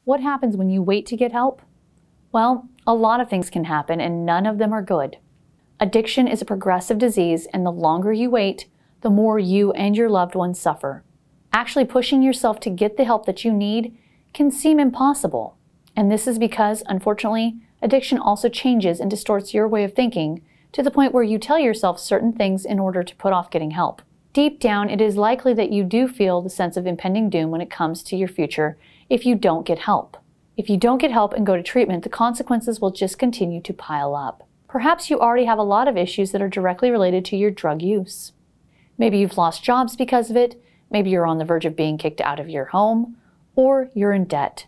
What happens when you wait to get help? Well, a lot of things can happen and none of them are good. Addiction is a progressive disease, and the longer you wait, the more you and your loved ones suffer. Actually pushing yourself to get the help that you need can seem impossible. And this is because, unfortunately, addiction also changes and distorts your way of thinking to the point where you tell yourself certain things in order to put off getting help. Deep down, it is likely that you do feel the sense of impending doom when it comes to your future if you don't get help. If you don't get help and go to treatment, the consequences will just continue to pile up. Perhaps you already have a lot of issues that are directly related to your drug use. Maybe you've lost jobs because of it, maybe you're on the verge of being kicked out of your home, or you're in debt.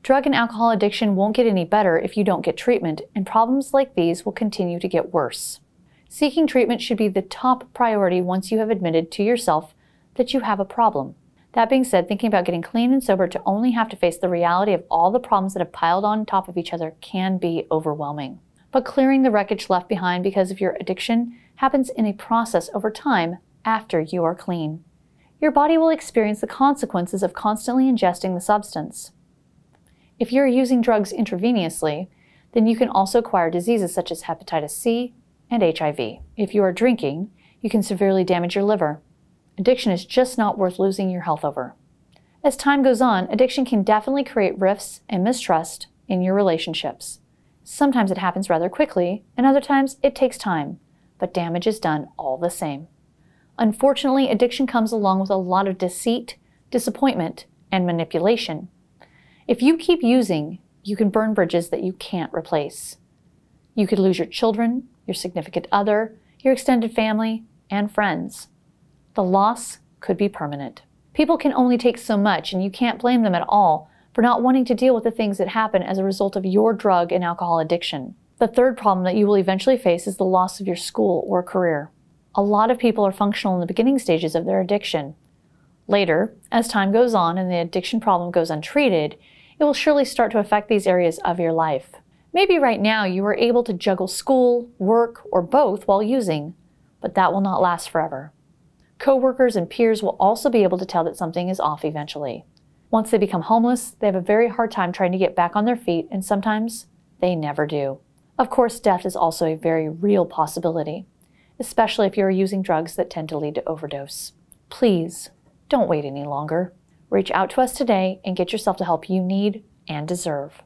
Drug and alcohol addiction won't get any better if you don't get treatment, and problems like these will continue to get worse. Seeking treatment should be the top priority once you have admitted to yourself that you have a problem. That being said, thinking about getting clean and sober to only have to face the reality of all the problems that have piled on top of each other can be overwhelming. But clearing the wreckage left behind because of your addiction happens in a process over time after you are clean. Your body will experience the consequences of constantly ingesting the substance. If you're using drugs intravenously, then you can also acquire diseases such as hepatitis C and HIV. If you are drinking, you can severely damage your liver. Addiction is just not worth losing your health over. As time goes on, addiction can definitely create rifts and mistrust in your relationships. Sometimes it happens rather quickly, and other times it takes time, but damage is done all the same. Unfortunately, addiction comes along with a lot of deceit, disappointment, and manipulation. If you keep using, you can burn bridges that you can't replace. You could lose your children, your significant other, your extended family, and friends. The loss could be permanent. People can only take so much, and you can't blame them at all for not wanting to deal with the things that happen as a result of your drug and alcohol addiction. The third problem that you will eventually face is the loss of your school or career. A lot of people are functional in the beginning stages of their addiction. Later, as time goes on and the addiction problem goes untreated, it will surely start to affect these areas of your life. Maybe right now you are able to juggle school, work, or both while using, but that will not last forever. Coworkers and peers will also be able to tell that something is off eventually. Once they become homeless, they have a very hard time trying to get back on their feet, and sometimes they never do. Of course, death is also a very real possibility, especially if you are using drugs that tend to lead to overdose. Please, don't wait any longer. Reach out to us today and get yourself the help you need and deserve.